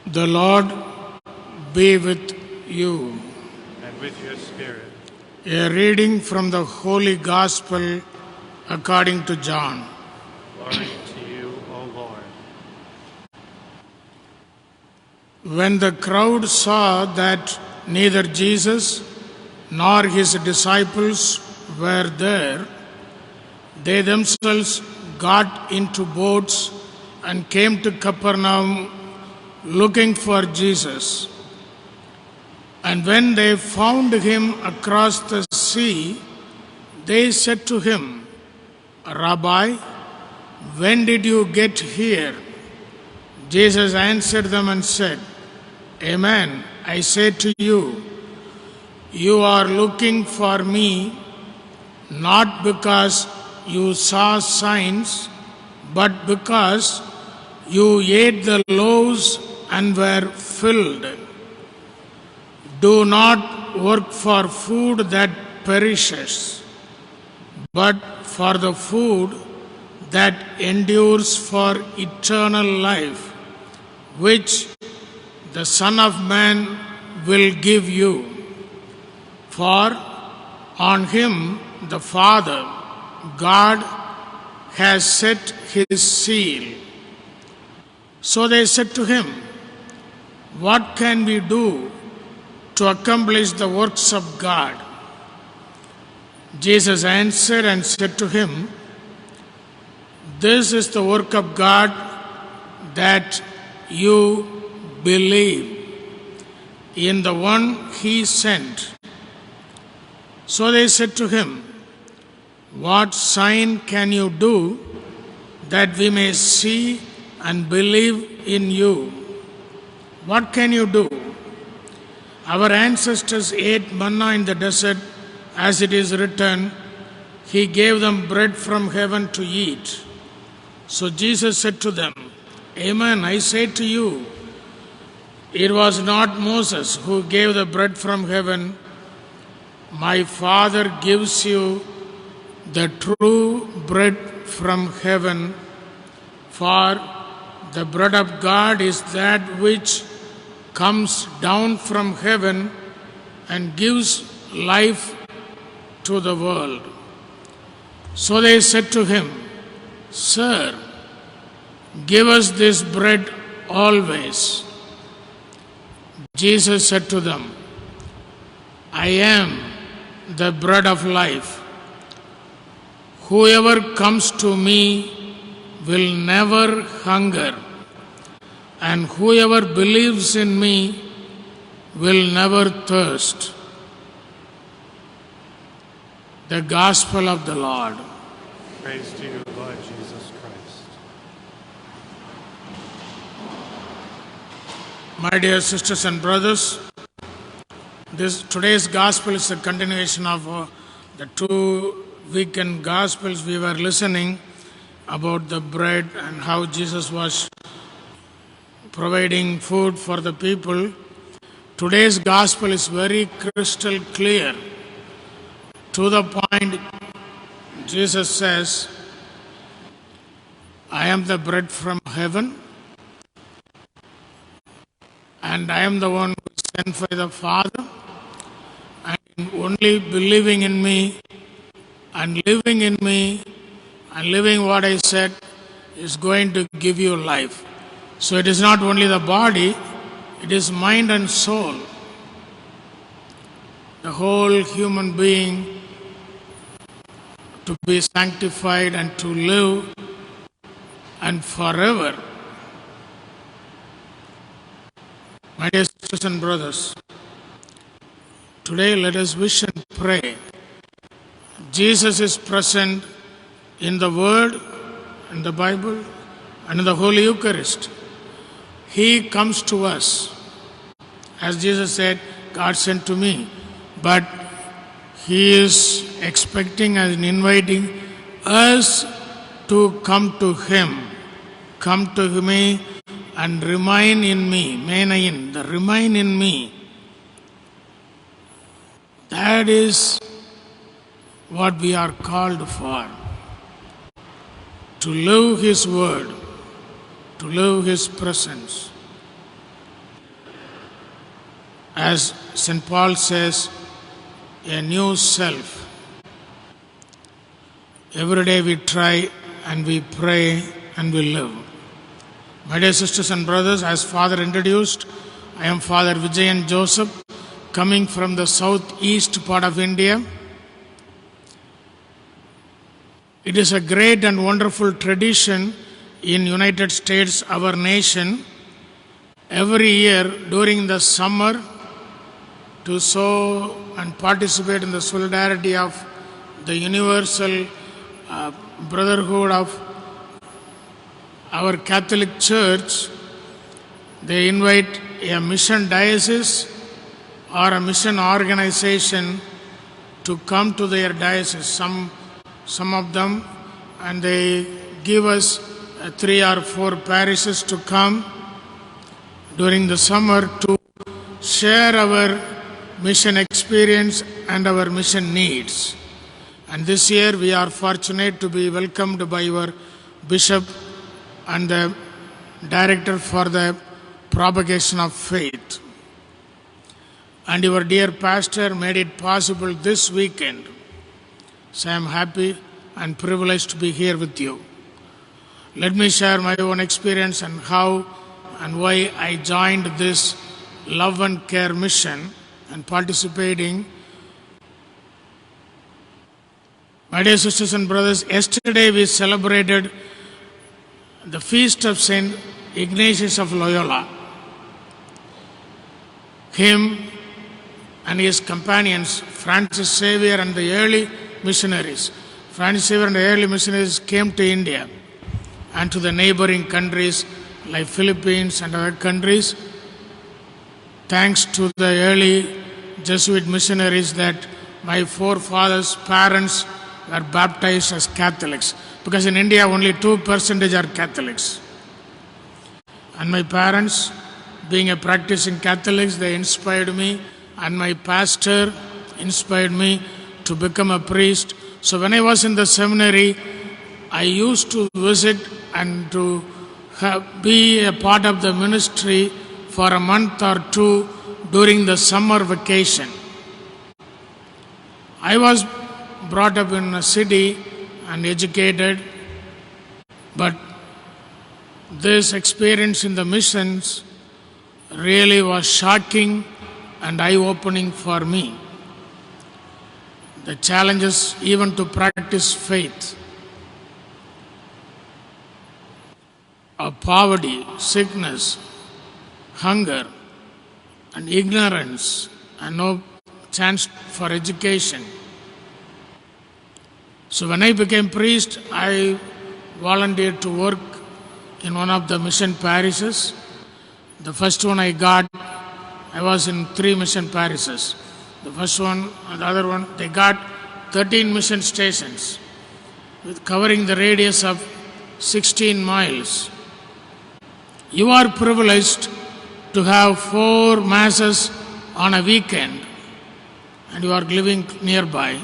The Lord be with you. And with your spirit. A reading from the Holy Gospel according to John. Glory to you, O Lord. When the crowd saw that neither Jesus nor his disciples were there, they themselves got into boats and came to Capernaum looking for Jesus. And when they found him across the sea, they said to him, "Rabbi, when did you get here?" Jesus answered them and said, "Amen, I say to you, you are looking for me not because you saw signs, but because you ate the loaves and were filled. Do not work for food that perishes, but for the food that endures for eternal life, which the Son of Man will give you. For on him the Father, God, has set his seal." So they said to him, "What can we do to accomplish the works of God?" Jesus answered and said to him, "This is the work of God, that you believe in the one he sent." So they said to him, "What sign can you do that we may see and believe in you? What can you do? Our ancestors ate manna in the desert, as it is written, he gave them bread from heaven to eat." So Jesus said to them, "Amen, I say to you, it was not Moses who gave the bread from heaven. My Father gives you the true bread from heaven, for the bread of God is that which comes down from heaven and gives life to the world." So they said to him, "Sir, give us this bread always." Jesus said to them, "I am the bread of life. Whoever comes to me will never hunger, and whoever believes in me will never thirst." The Gospel of the Lord. Praise to you, Lord Jesus Christ. My dear sisters and brothers, today's Gospel is a continuation of the 2 weekend Gospels. We were listening about the bread and how Jesus was providing food for the people. Today's Gospel is very crystal clear. To the point, Jesus says, "I am the bread from heaven, and I am the one who is sent by the Father, and only believing in me and living in me and living what I said is going to give you life." So it is not only the body, it is mind and soul. The whole human being to be sanctified and to live and forever. My dear sisters and brothers, today let us wish and pray. Jesus is present in the Word, in the Bible, and in the Holy Eucharist. He comes to us. As Jesus said, "God sent to me." But he is expecting and inviting us to come to him. Come to me and remain in me. Menain, the remain in me. That is what we are called for. To live his word, to live his presence. as St. Paul says, a new self. Every day we try and we pray and we live. My dear sisters and brothers, as Father introduced, I am Father Vijayan Joseph, coming from the southeast part of India. It is a great and wonderful tradition in United States, our nation, every year during the summer to show and participate in the solidarity of the universal brotherhood of our Catholic Church. They invite a mission diocese or a mission organization to come to their diocese, some of them, and they give us 3 or 4 parishes to come during the summer to share our mission experience and our mission needs. And this year we are fortunate to be welcomed by our bishop and the director for the propagation of faith. And your dear pastor made it possible this weekend. So I am happy and privileged to be here with you. Let me share my own experience and how and why I joined this love and care mission and participating. My dear sisters and brothers, yesterday we celebrated the feast of Saint Ignatius of Loyola. Him and his companions, Francis Xavier and the early missionaries. Francis Xavier and the early missionaries came to India and to the neighboring countries like Philippines and other countries, thanks to the early Jesuit missionaries that my forefathers' parents were baptized as Catholics. Because in India only 2% are Catholics. And my parents, being a practicing Catholics, they inspired me, and my pastor inspired me to become a priest. So when I was in the seminary, I used to visit and to be a part of the ministry for a month or 2 during the summer vacation. I was brought up in a city and educated, but this experience in the missions really was shocking and eye-opening for me. The challenges even to practice faith, of poverty, sickness, hunger, and ignorance, and no chance for education. So when I became priest, I volunteered to work in one of the mission parishes. The first one I got, I was in 3 mission parishes. The first one and the other one, they got 13 mission stations with covering the radius of 16 miles. You are privileged to have 4 masses on a weekend and you are living nearby.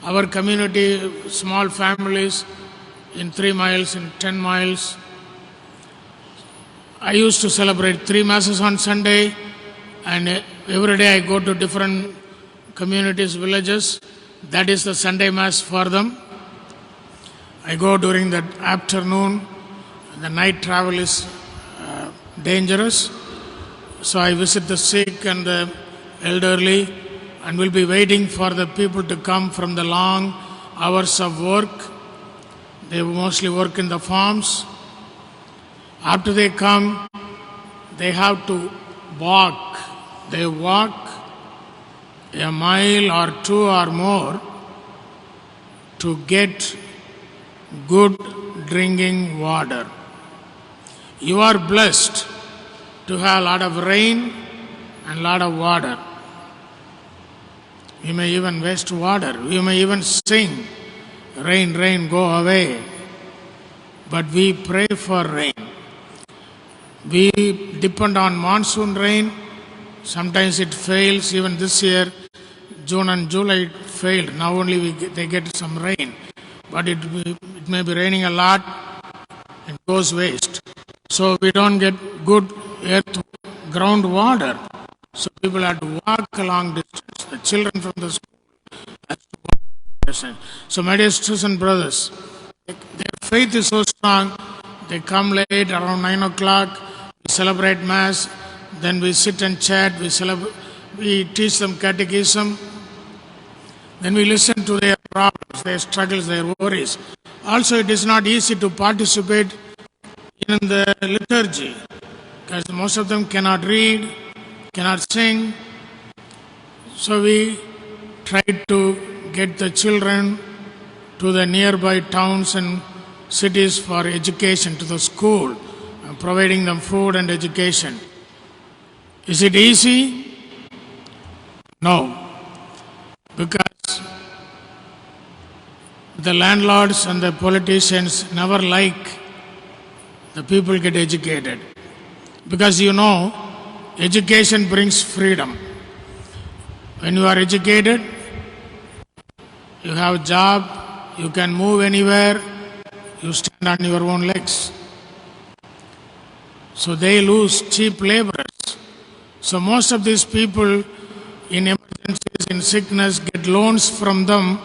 Our community, small families in 3 miles, in 10 miles. I used to celebrate 3 masses on Sunday, and every day I go to different communities, villages. That is the Sunday Mass for them. I go during the afternoon. The night travel is dangerous. So I visit the sick and the elderly, and will be waiting for the people to come from the long hours of work. They mostly work in the farms. After they come, they have to walk. They walk a mile or 2 or more to get good drinking water. You are blessed to have a lot of rain and a lot of water. You may even waste water. You may even sing, "Rain, rain, go away." But we pray for rain. We depend on monsoon rain. Sometimes it fails. Even this year, June and July, it failed. Now only they get some rain. But it may be raining a lot and goes waste. So we don't get good earth groundwater. So people have to walk a long distance. The children from the school have to walk a long distance. So my dear sisters and brothers, their faith is so strong. They come late, around 9 o'clock. We celebrate Mass. Then we sit and chat. We teach them catechism. Then we listen to their problems, their struggles, their worries. Also, it is not easy to participate in the liturgy because most of them cannot read, cannot sing. So we try to get the children to the nearby towns and cities for education, to the school, providing them food and education. Is it easy? No. Because the landlords and the politicians never like the people get educated. Because education brings freedom. When you are educated, you have a job, you can move anywhere, you stand on your own legs. So they lose cheap laborers. So most of these people in emergencies, in sickness, get loans from them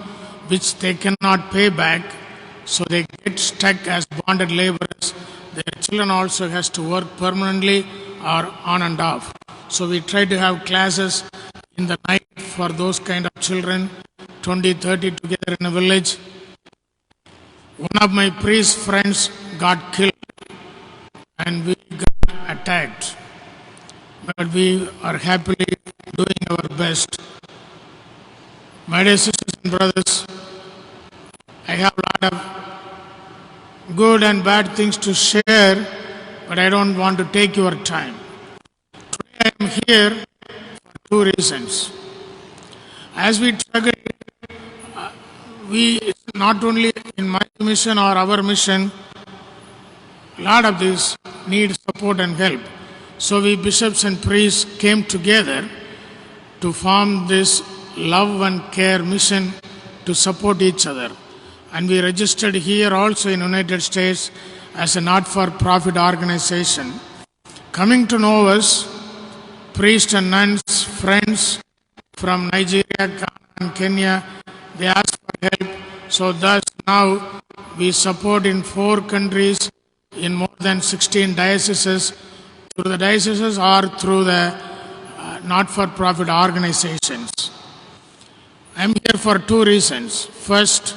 which they cannot pay back. So they get stuck as bonded laborers. Their children also has to work permanently or on and off. So we try to have classes in the night for those kind of children, 20, 30 together in a village. One of my priest friends got killed and we got attacked. But we are happily doing our best. My dear sisters and brothers, I have a lot of good and bad things to share, but I don't want to take your time. Today I am here for two reasons. As we struggle, we not only in my mission or our mission, a lot of these need support and help. So we bishops and priests came together to form this love and care mission to support each other. And we registered here also in United States as a not-for-profit organization. Coming to know us, priests and nuns, friends from Nigeria, Ghana and Kenya, they asked for help. So thus now we support in 4 countries in more than 16 dioceses, through the dioceses or through the not-for-profit organizations. I am here for 2 reasons. First,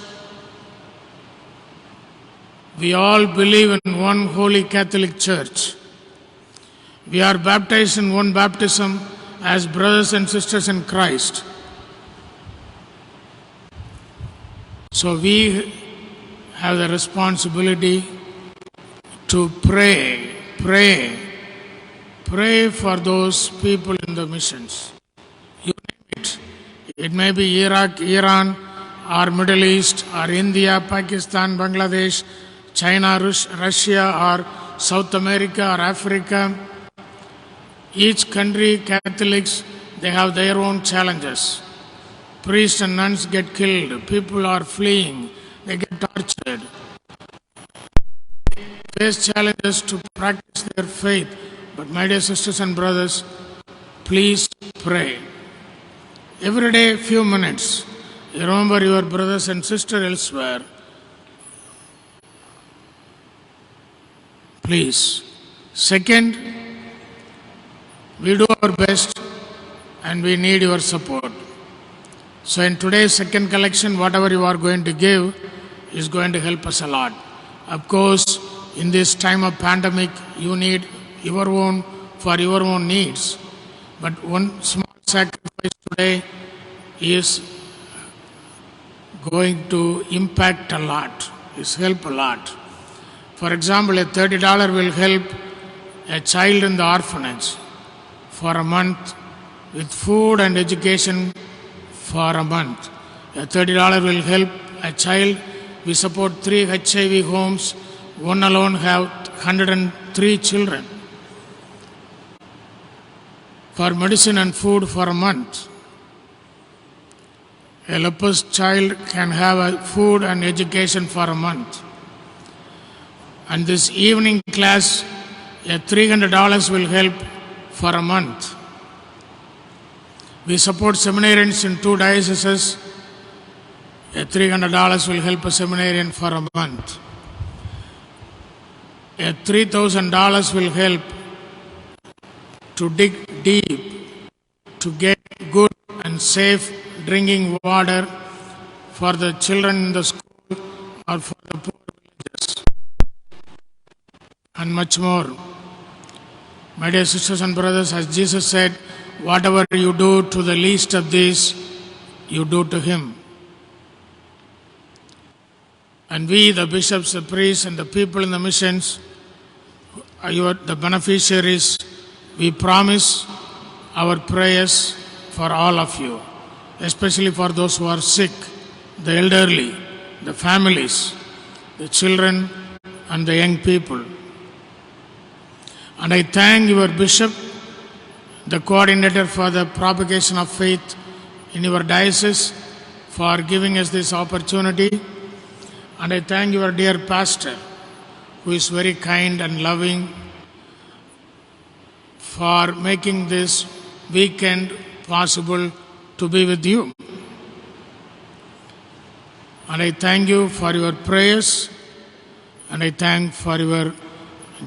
we all believe in one holy Catholic Church. We are baptized in one baptism as brothers and sisters in Christ. So we have the responsibility to pray for those people in the missions. You name it. It may be Iraq, Iran, or Middle East, or India, Pakistan, Bangladesh, China, Russia, or South America, or Africa. Each country, Catholics, they have their own challenges. Priests and nuns get killed. People are fleeing. They get tortured. They face challenges to practice their faith. But my dear sisters and brothers, please pray. Every day, few minutes. You remember your brothers and sisters elsewhere. Please. Second, we do our best and we need your support. So in today's second collection, whatever you are going to give is going to help us a lot. Of course, in this time of pandemic, you need your own for your own needs. But one small sacrifice today is going to impact a lot, is help a lot. For example, a $30 will help a child in the orphanage for a month with food and education for a month. A $30 will help a child. We support 3 HIV homes. One alone have 103 children for medicine and food for a month. A leprous child can have a food and education for a month. And this evening class, a $300 will help for a month. We support seminarians in 2 dioceses. $300 will help a seminarian for a month. $3,000 will help to dig deep to get good and safe drinking water for the children in the school or for the poor villages, and much more. My dear sisters and brothers, as Jesus said, whatever you do to the least of these, you do to him. And we, the bishops, the priests, and the people in the missions, the beneficiaries, we promise our prayers for all of you, especially for those who are sick, the elderly, the families, the children, and the young people. And I thank your bishop, the coordinator for the propagation of faith in your diocese, for giving us this opportunity. And I thank your dear pastor, who is very kind and loving, for making this weekend possible to be with you. And I thank you for your prayers, and I thank for your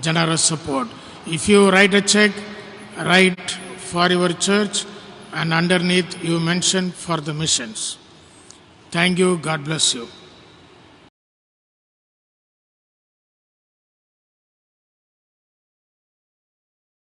generous support. If you write a check, write for your church, and underneath you mention for the missions. Thank you. God bless you.